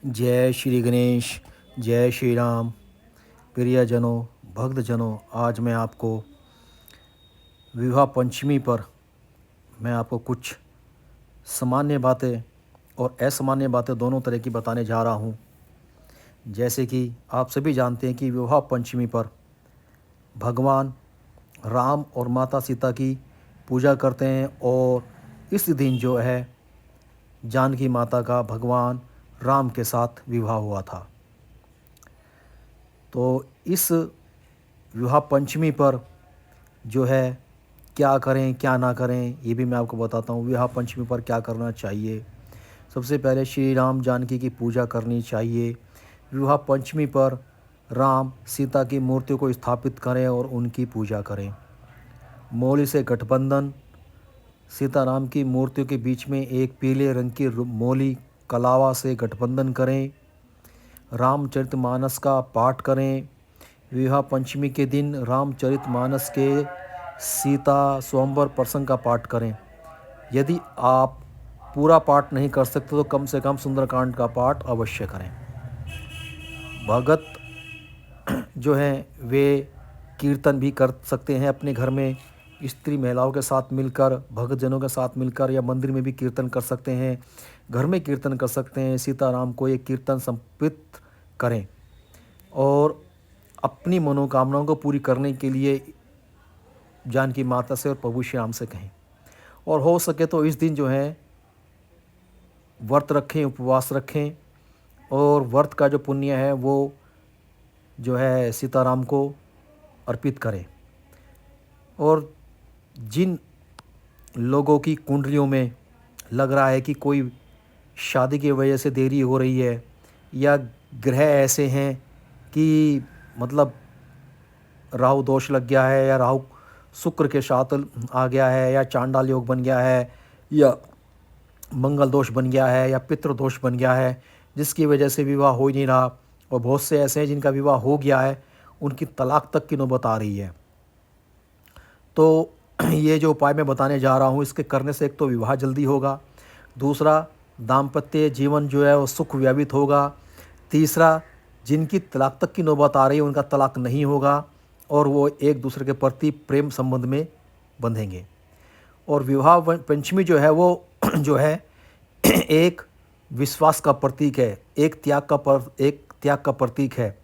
जय श्री गणेश, जय श्री राम। प्रियजनों, भक्तजनों, आज मैं आपको विवाह पंचमी पर मैं आपको कुछ सामान्य बातें और असामान्य बातें दोनों तरह की बताने जा रहा हूँ। जैसे कि आप सभी जानते हैं कि विवाह पंचमी पर भगवान राम और माता सीता की पूजा करते हैं और इस दिन जो है जानकी माता का भगवान राम के साथ विवाह हुआ था। तो इस विवाह पंचमी पर जो है क्या करें क्या ना करें ये भी मैं आपको बताता हूँ। विवाह पंचमी पर क्या करना चाहिए। सबसे पहले श्री राम जानकी की पूजा करनी चाहिए। विवाह पंचमी पर राम सीता की मूर्ति को स्थापित करें और उनकी पूजा करें। मौली से गठबंधन, सीताराम की मूर्तियों के बीच में एक पीले रंग की मौली कलावा से गठबंधन करें। रामचरितमानस का पाठ करें। विवाह पंचमी के दिन रामचरितमानस के सीता स्वयंवर प्रसंग का पाठ करें। यदि आप पूरा पाठ नहीं कर सकते तो कम से कम सुंदरकांड का पाठ अवश्य करें। भगत जो हैं वे कीर्तन भी कर सकते हैं अपने घर में, स्त्री महिलाओं के साथ मिलकर, भक्तजनों के साथ मिलकर, या मंदिर में भी कीर्तन कर सकते हैं, घर में कीर्तन कर सकते हैं। सीताराम को ये कीर्तन समर्पित करें और अपनी मनोकामनाओं को पूरी करने के लिए जानकी माता से और प्रभु श्री राम से कहें। और हो सके तो इस दिन जो है व्रत रखें, उपवास रखें और व्रत का जो पुण्य है वो जो है सीताराम को अर्पित करें। और जिन लोगों की कुंडलियों में लग रहा है कि कोई शादी की वजह से देरी हो रही है, या ग्रह ऐसे हैं कि मतलब राहु दोष लग गया है, या राहु शुक्र के साथ आ गया है, या चांडाल योग बन गया है, या मंगल दोष बन गया है, या पितृ दोष बन गया है, जिसकी वजह से विवाह हो ही नहीं रहा। और बहुत से ऐसे हैं जिनका विवाह हो गया है, उनकी तलाक तक की नौबत आ रही है। तो ये जो उपाय मैं बताने जा रहा हूँ, इसके करने से एक तो विवाह जल्दी होगा, दूसरा दाम्पत्य जीवन जो है वो सुख व्यतीत होगा, तीसरा जिनकी तलाक तक की नौबत आ रही है उनका तलाक नहीं होगा और वो एक दूसरे के प्रति प्रेम संबंध में बंधेंगे। और विवाह पंचमी जो है वो जो है एक विश्वास का प्रतीक है, एक त्याग का प्रतीक है,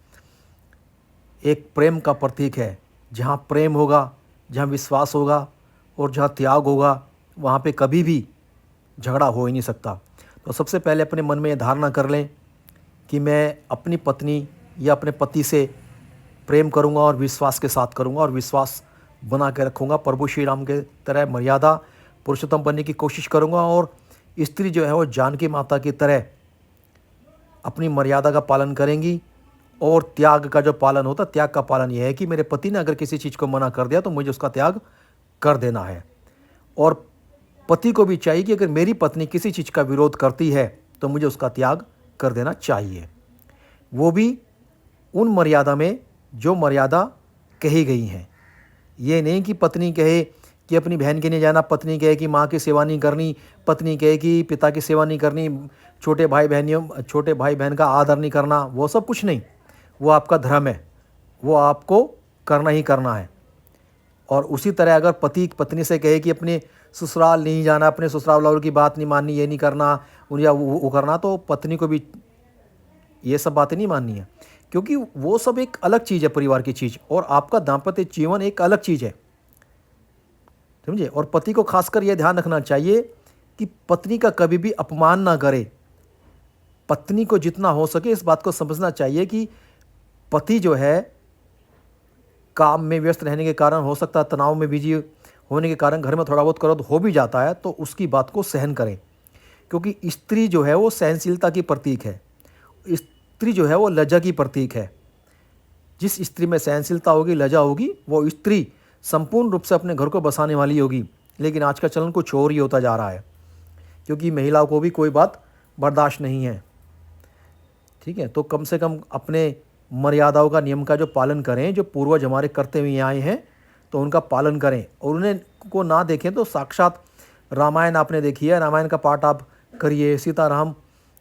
एक प्रेम का प्रतीक है। जहाँ प्रेम होगा, जहाँ विश्वास होगा और जहाँ त्याग होगा, वहाँ पे कभी भी झगड़ा हो ही नहीं सकता। तो सबसे पहले अपने मन में ये धारणा कर लें कि मैं अपनी पत्नी या अपने पति से प्रेम करूँगा और विश्वास के साथ करूँगा और विश्वास बना के रखूँगा। प्रभु श्री राम के तरह मर्यादा पुरुषोत्तम बनने की कोशिश करूँगा और स्त्री जो है वो जानकी माता की तरह अपनी मर्यादा का पालन करेंगी। और त्याग का जो पालन होता है, त्याग का पालन यह है कि मेरे पति ने अगर किसी चीज़ को मना कर दिया तो मुझे उसका त्याग कर देना है। और पति को भी चाहिए कि अगर मेरी पत्नी किसी चीज़ का विरोध करती है तो मुझे उसका त्याग कर देना चाहिए, वो भी उन मर्यादा में जो मर्यादा कही गई हैं। ये नहीं कि पत्नी कहे कि अपनी बहन के नहीं जाना, पत्नी कहे कि माँ की सेवा नहीं करनी, पत्नी कहे कि पिता की सेवा नहीं करनी, छोटे भाई बहन का आदर नहीं करना, वो सब कुछ नहीं। वो आपका धर्म है, वो आपको करना ही करना है। और उसी तरह अगर पति पत्नी से कहे कि अपने ससुराल नहीं जाना, अपने ससुराल वालों की बात नहीं माननी, ये नहीं करना या वो करना, तो पत्नी को भी ये सब बातें नहीं माननी है, क्योंकि वो सब एक अलग चीज़ है, परिवार की चीज़, और आपका दाम्पत्य जीवन एक अलग चीज़ है, समझे। और पति को खासकर यह ध्यान रखना चाहिए कि पत्नी का कभी भी अपमान ना करे। पत्नी को जितना हो सके इस बात को समझना चाहिए कि पति जो है काम में व्यस्त रहने के कारण, हो सकता है तनाव में बिजी होने के कारण घर में थोड़ा बहुत क्रोध हो भी जाता है, तो उसकी बात को सहन करें। क्योंकि स्त्री जो है वो सहनशीलता की प्रतीक है, स्त्री जो है वो लज्जा की प्रतीक है। जिस स्त्री में सहनशीलता होगी, लज्जा होगी, वो स्त्री संपूर्ण रूप से अपने घर को बसाने वाली होगी। लेकिन आज का चलन कुछ और ही होता जा रहा है, क्योंकि महिलाओं को भी कोई बात बर्दाश्त नहीं है, ठीक है। तो कम से कम अपने मर्यादाओं का, नियम का जो पालन करें, जो पूर्वज हमारे करते हुए आए हैं, तो उनका पालन करें। और उन्हें को ना देखें तो साक्षात रामायण आपने देखी है, रामायण का पाठ आप करिए। सीताराम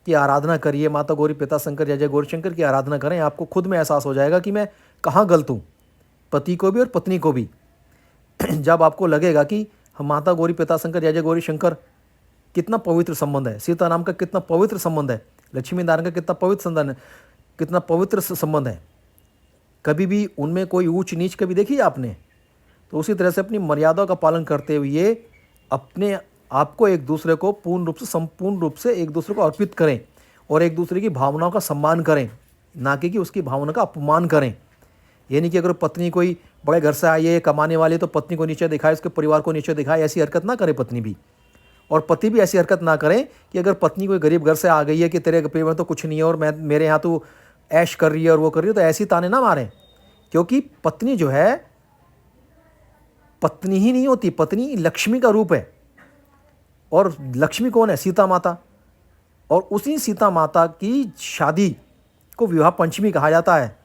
की आराधना करिए, माता गौरी पिता शंकर जय जय गौरी शंकर की आराधना करें, आपको खुद में एहसास हो जाएगा कि मैं कहाँ गलत हूँ, पति को भी और पत्नी को भी। जब आपको लगेगा कि हम माता गौरी पिता शंकर जय जय गौरी शंकर कितना पवित्र संबंध है, सीताराम का कितना पवित्र संबंध है, लक्ष्मी नारायण का कितना पवित्र संबंध है, कितना पवित्र संबंध है, कभी भी उनमें कोई ऊंच नीच कभी देखी है आपने? तो उसी तरह से अपनी मर्यादा का पालन करते हुए अपने आपको एक दूसरे को पूर्ण रूप से संपूर्ण रूप से एक दूसरे को अर्पित करें और एक दूसरे की भावनाओं का सम्मान करें, ना कि उसकी भावना का अपमान करें। ये नहीं कि अगर पत्नी कोई बड़े घर से आई है कमाने वाली तो पत्नी को नीचे दिखाए, उसके परिवार को नीचे दिखाए, ऐसी हरकत ना करे पत्नी भी। और पति भी ऐसी हरकत ना करें कि अगर पत्नी कोई गरीब घर से आ गई है कि तेरे परिवार में तो कुछ नहीं है और मैं मेरे यहाँ तो ऐश कर रही है और वो कर रही है, तो ऐसी ताने ना मारें। क्योंकि पत्नी जो है पत्नी ही नहीं होती, पत्नी लक्ष्मी का रूप है। और लक्ष्मी कौन है? सीता माता। और उसी सीता माता की शादी को विवाह पंचमी कहा जाता है।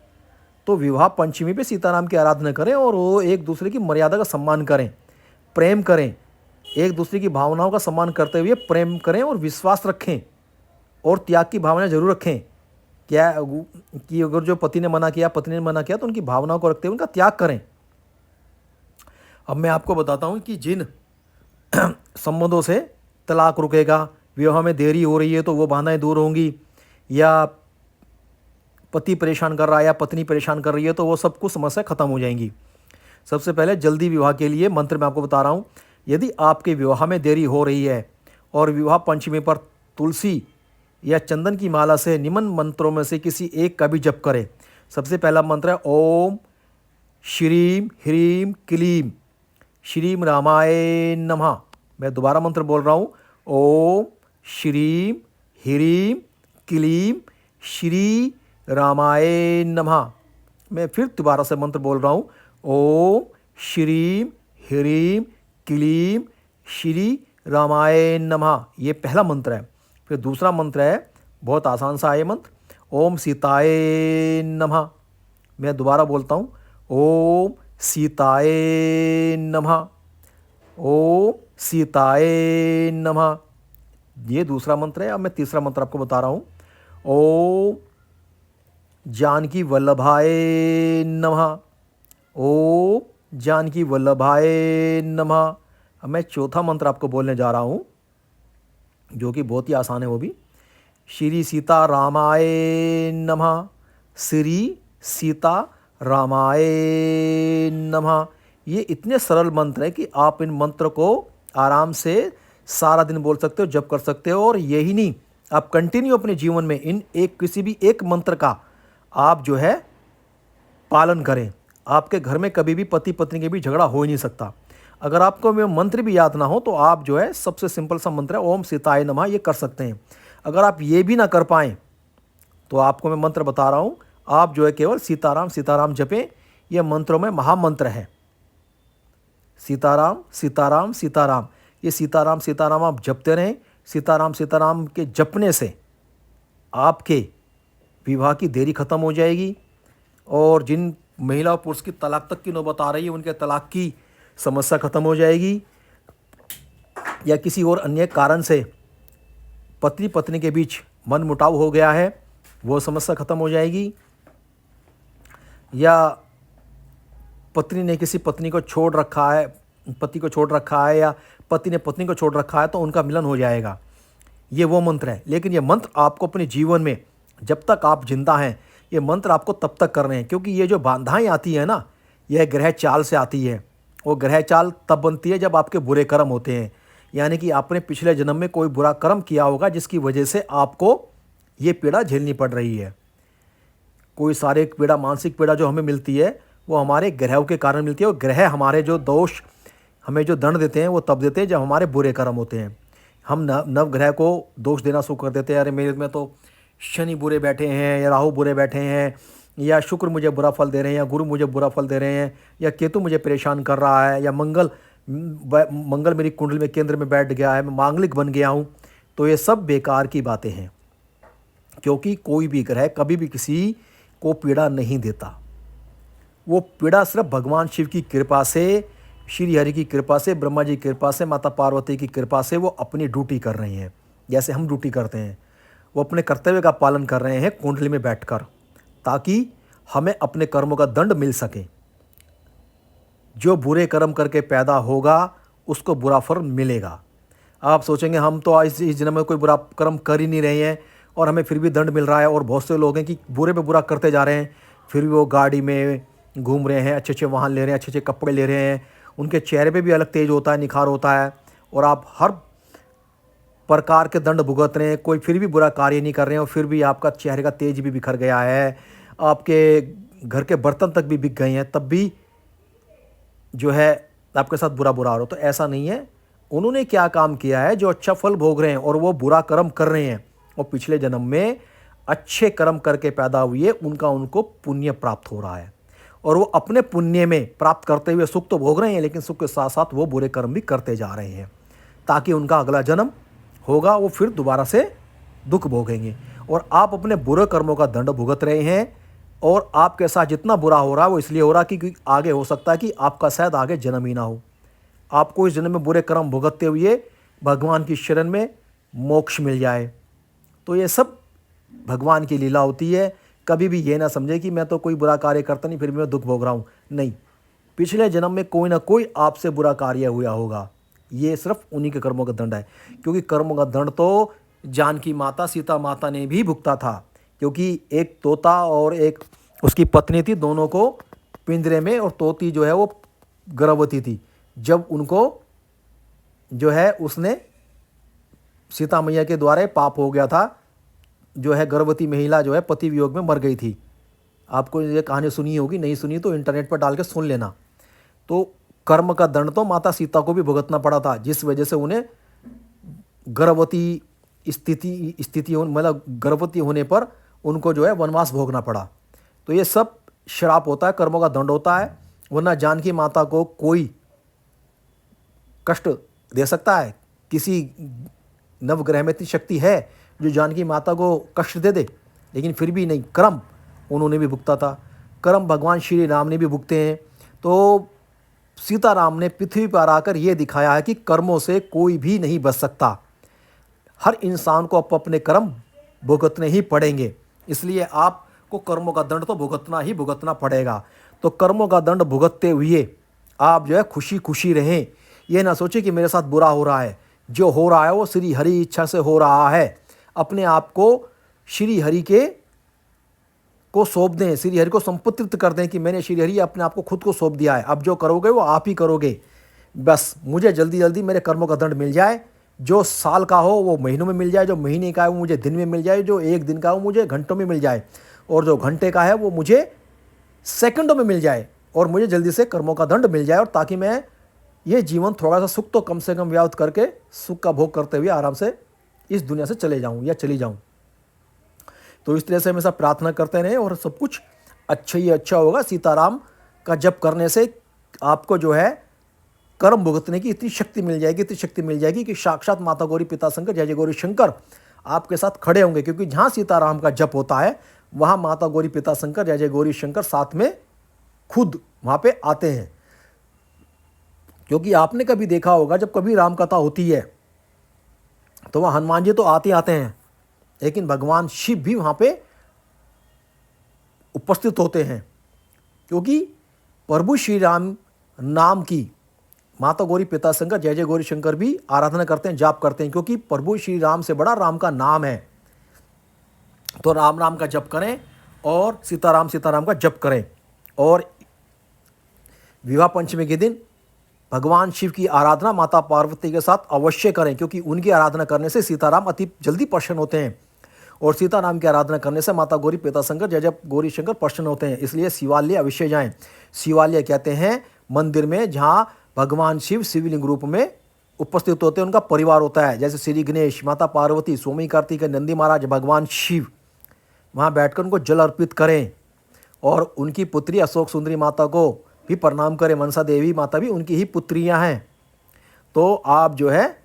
तो विवाह पंचमी पे सीताराम की आराधना करें और वो एक दूसरे की मर्यादा का सम्मान करें, प्रेम करें, एक दूसरे की भावनाओं का सम्मान करते हुए प्रेम करें और विश्वास रखें और त्याग की भावना जरूर रखें। क्या कि अगर जो पति ने मना किया, पत्नी ने मना किया, तो उनकी भावनाओं को रखते हुए उनका त्याग करें। अब मैं आपको बताता हूँ कि जिन संबंधों से तलाक रुकेगा, विवाह में देरी हो रही है तो वो बाधाएं दूर होंगी, या पति परेशान कर रहा है या पत्नी परेशान कर रही है तो वो सब कुछ समस्या खत्म हो जाएंगी। सबसे पहले जल्दी विवाह के लिए मंत्र मैं आपको बता रहा हूँ। यदि आपके विवाह में देरी हो रही है और विवाह पंचमी पर तुलसी या चंदन की माला से निम्न मंत्रों में से किसी एक का भी जप करें। सबसे पहला मंत्र है ओम श्रीम ह्रीम क्लीम श्रीम रामाय नमः। मैं दोबारा मंत्र बोल रहा हूँ, ओम श्रीम ह्रीम क्लीम श्री रामाय नमः। मैं फिर दोबारा से मंत्र बोल रहा हूँ, ओम श्रीम ह्रीम क्लीम श्री रामाय नमः। ये पहला मंत्र है। फिर दूसरा मंत्र है, बहुत आसान सा है मंत्र, ओम सीताय नमः। मैं दोबारा बोलता हूँ, ओम सीताय नमः, ओम सीताय नमः। ये दूसरा मंत्र है। अब मैं तीसरा मंत्र आपको बता रहा हूँ, ओम जानकी वल्लभाय नमः, ओम जानकी वल्लभाय नमः। अब मैं चौथा मंत्र आपको बोलने जा रहा हूँ जो कि बहुत ही आसान है वो भी, श्री सीता रामाय नमः, श्री सीता रामाय नमः। ये इतने सरल मंत्र हैं कि आप इन मंत्र को आराम से सारा दिन बोल सकते हो, जप कर सकते हो। और यही नहीं, आप कंटिन्यू अपने जीवन में इन किसी भी एक मंत्र का आप जो है पालन करें। आपके घर में कभी भी पति पत्नी के बीच झगड़ा हो ही नहीं सकता। अगर आपको मंत्र भी याद ना हो तो आप जो है सबसे सिंपल सा मंत्र है ओम सीताय नमः, ये कर सकते हैं। अगर आप ये भी ना कर पाएँ तो आपको मैं मंत्र बता रहा हूँ, आप जो है केवल सीताराम सीताराम जपें। यह मंत्रों में महामंत्र है, सीताराम सीताराम सीताराम। ये सीताराम सीताराम आप जपते रहें। सीताराम सीताराम के जपने से आपके विवाह की देरी खत्म हो जाएगी और जिन महिला और पुरुष की तलाक तक की नौबत आ रही है उनके तलाक की समस्या खत्म हो जाएगी, या किसी और अन्य कारण से पति पत्नी के बीच मन मुटाव हो गया है वो समस्या खत्म हो जाएगी, या पत्नी ने किसी पत्नी को छोड़ रखा है, पति को छोड़ रखा है, या पति ने पत्नी को छोड़ रखा है तो उनका मिलन हो जाएगा। ये वो मंत्र है। लेकिन ये मंत्र आपको अपने जीवन में जब तक आप जिंदा हैं ये मंत्र आपको तब तक करने हैं, क्योंकि ये जो बाधाएं आती है ना, यह ग्रह चाल से आती है। वो ग्रह चाल तब बनती है जब आपके बुरे कर्म होते हैं, यानी कि आपने पिछले जन्म में कोई बुरा कर्म किया होगा जिसकी वजह से आपको ये पीड़ा झेलनी पड़ रही है। कोई शारीरिक पीड़ा, मानसिक पीड़ा जो हमें मिलती है वो हमारे ग्रहों के कारण मिलती है। और ग्रह हमारे जो दोष, हमें जो दंड देते हैं वो तब देते हैं जब हमारे बुरे कर्म होते हैं। हम नवग्रह को दोष देना शुरू कर देते हैं, अरे मेरे में तो शनि बुरे बैठे हैं, या राहु बुरे बैठे हैं, या शुक्र मुझे बुरा फल दे रहे हैं, या गुरु मुझे बुरा फल दे रहे हैं, या केतु मुझे परेशान कर रहा है, या मंगल मेरी कुंडली में केंद्र में बैठ गया है, मैं मांगलिक बन गया हूँ। तो ये सब बेकार की बातें हैं, क्योंकि कोई भी ग्रह कभी भी किसी को पीड़ा नहीं देता। वो पीड़ा सिर्फ भगवान शिव की कृपा से, श्री हरि की कृपा से, ब्रह्मा जी की कृपा से, माता पार्वती की कृपा से वो अपनी ड्यूटी कर रहे हैं, जैसे हम ड्यूटी करते हैं। वो अपने कर्तव्य का पालन कर रहे हैं कुंडली में बैठकर, ताकि हमें अपने कर्मों का दंड मिल सके। जो बुरे कर्म करके पैदा होगा उसको बुरा फल मिलेगा। आप सोचेंगे हम तो इस जन्म में कोई बुरा कर्म कर ही नहीं रहे हैं और हमें फिर भी दंड मिल रहा है। और बहुत से लोग हैं कि बुरे पे बुरा करते जा रहे हैं, फिर भी वो गाड़ी में घूम रहे हैं, अच्छे अच्छे वाहन ले रहे हैं, अच्छे अच्छे कपड़े ले रहे हैं, उनके चेहरे पे भी अलग तेज होता है, निखार होता है, और आप हर प्रकार के दंड भुगत रहे हैं, कोई फिर भी बुरा कार्य नहीं कर रहे हैं और फिर भी आपका चेहरे का तेज भी बिखर गया है, आपके घर के बर्तन तक भी बिक गए हैं, तब भी जो है आपके साथ बुरा बुरा हो रहा हो। तो ऐसा नहीं है। उन्होंने क्या काम किया है, जो अच्छा फल भोग रहे हैं और वो बुरा कर्म कर रहे हैं और पिछले जन्म में अच्छे कर्म करके पैदा हुए, उनका उनको पुण्य प्राप्त हो रहा है और वो अपने पुण्य में प्राप्त करते हुए सुख तो भोग रहे हैं, लेकिन सुख के साथ साथ वो बुरे कर्म भी करते जा रहे हैं, ताकि उनका अगला जन्म होगा वो फिर दोबारा से दुख भोगेंगे। और आप अपने बुरे कर्मों का दंड भुगत रहे हैं और आपके साथ जितना बुरा हो रहा है वो इसलिए हो रहा है कि आगे हो सकता है कि आपका शायद आगे जन्म ही ना हो, आपको इस जन्म में बुरे कर्म भुगतते हुए भगवान की शरण में मोक्ष मिल जाए। तो ये सब भगवान की लीला होती है। कभी भी ये ना समझे कि मैं तो कोई बुरा कार्य करता नहीं फिर भी मैं दुख भोग रहा हूँ। नहीं, पिछले जन्म में कोई ना कोई आपसे बुरा कार्य हुआ होगा, ये सिर्फ उन्हीं के कर्मों का दंड है। क्योंकि कर्मों का दंड तो जानकी माता सीता माता ने भी भुगता था, क्योंकि एक तोता और एक उसकी पत्नी थी, दोनों को पिंजरे में, और तोती जो है वो गर्भवती थी। जब उनको जो है उसने सीता मैया के द्वारा पाप हो गया था, जो है गर्भवती महिला जो है पति वियोग में मर गई थी। आपको ये कहानी सुनी होगी, नहीं सुनी तो इंटरनेट पर डाल के सुन लेना। तो कर्म का दंड तो माता सीता को भी भुगतना पड़ा था, जिस वजह से उन्हें गर्भवती स्थिति मतलब गर्भवती होने पर उनको जो है वनवास भोगना पड़ा। तो ये सब श्राप होता है, कर्मों का दंड होता है। वरना जानकी माता को कोई कष्ट दे सकता है? किसी नवग्रह में इतनी शक्ति है जो जानकी माता को कष्ट दे दे? लेकिन फिर भी नहीं, कर्म उन्होंने भी भुगता था। कर्म भगवान श्री राम ने भी भुगते हैं। तो सीताराम ने पृथ्वी पर आकर ये दिखाया है कि कर्मों से कोई भी नहीं बच सकता। हर इंसान को अपने कर्म भुगतने ही पड़ेंगे, इसलिए आपको कर्मों का दंड तो भुगतना ही भुगतना पड़ेगा। तो कर्मों का दंड भुगतते हुए आप जो है खुशी खुशी रहें। ये ना सोचें कि मेरे साथ बुरा हो रहा है। जो हो रहा है वो श्री हरि इच्छा से हो रहा है। अपने आप को श्री हरि को सौंप दें, श्री हरि को संपुत्रित कर दें कि मैंने श्री हरि अपने आप को खुद को सौंप दिया है, अब जो करोगे वो आप ही करोगे। बस मुझे जल्दी जल्दी मेरे कर्मों का दंड मिल जाए। जो साल का हो वो महीनों में मिल जाए, जो महीने का है वो मुझे दिन में मिल जाए, जो एक दिन का है वो मुझे घंटों में मिल जाए, और जो घंटे का है वो मुझे सेकंडों में मिल जाए, और मुझे जल्दी से कर्मों का दंड मिल जाए, और ताकि मैं ये जीवन थोड़ा सा सुख तो कम से कम व्याप्त करके सुख का भोग करते हुए आराम से इस दुनिया से चले जाऊं या चली जाऊं। तो इस तरह से हमेशा प्रार्थना करते रहें और सब कुछ अच्छा ही अच्छा होगा। सीताराम का जप करने से आपको जो है कर्म भुगतने की इतनी शक्ति मिल जाएगी, इतनी शक्ति मिल जाएगी कि साक्षात माता गौरी पिता शंकर जय जय गौरी शंकर आपके साथ खड़े होंगे। क्योंकि जहाँ सीताराम का जप होता है वहाँ माता गौरी पिता शंकर जय जय गौरी शंकर साथ में खुद वहाँ पे आते हैं। क्योंकि आपने कभी देखा होगा जब कभी राम कथा होती है तो वहाँ हनुमान जी तो आते आते हैं, लेकिन भगवान शिव भी वहाँ पे उपस्थित होते हैं। क्योंकि प्रभु श्री राम नाम की माता गौरी पिता शंकर जय जय गौरी शंकर भी आराधना करते हैं, जाप करते हैं। क्योंकि प्रभु श्री राम से बड़ा राम का नाम है। तो राम राम का जप करें और सीताराम सीताराम का जप करें। और विवाह पंचमी के दिन भगवान शिव की आराधना माता पार्वती के साथ अवश्य करें, क्योंकि उनकी आराधना करने से सीताराम अति जल्दी प्रसन्न होते हैं, और सीताराम की आराधना करने से माता गौरी पिता शंकर जय जय गौरी शंकर प्रसन्न होते हैं। इसलिए शिवालय अवश्य जाएं। शिवालय कहते हैं मंदिर में जहाँ भगवान शिव शिवलिंग रूप में उपस्थित होते हैं, उनका परिवार होता है। जैसे श्री गणेश, माता पार्वती, स्वामी कार्तिक, नंदी महाराज, भगवान शिव, वहाँ बैठकर उनको जल अर्पित करें। और उनकी पुत्री अशोक सुंदरी माता को भी प्रणाम करें। मनसा देवी माता भी उनकी ही पुत्रियाँ हैं। तो आप जो है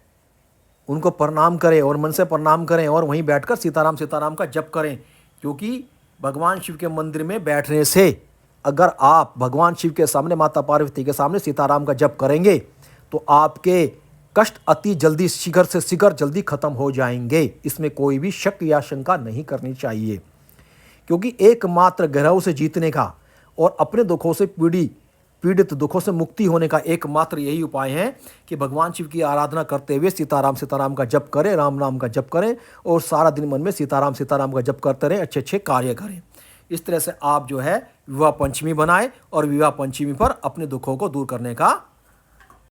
उनको प्रणाम करें और मन से प्रणाम करें, और वहीं बैठकर सीताराम सीताराम का जप करें। क्योंकि भगवान शिव के मंदिर में बैठने से अगर आप भगवान शिव के सामने, माता पार्वती के सामने सीताराम का जप करेंगे तो आपके कष्ट अति जल्दी शीघ्र से शीघ्र जल्दी खत्म हो जाएंगे, इसमें कोई भी शक या शंका नहीं करनी चाहिए। क्योंकि एकमात्र ग्रहों से जीतने का और अपने दुखों से पीड़ित दुखों से मुक्ति होने का एकमात्र यही उपाय है कि भगवान शिव की आराधना करते हुए सीताराम सीताराम का जप करें, राम नाम का जप करें और सारा दिन मन में सीताराम सीताराम का जप करते रहें, अच्छे अच्छे कार्य करें। इस तरह से आप जो है विवाह पंचमी बनाएं और विवाह पंचमी पर अपने दुखों को दूर करने का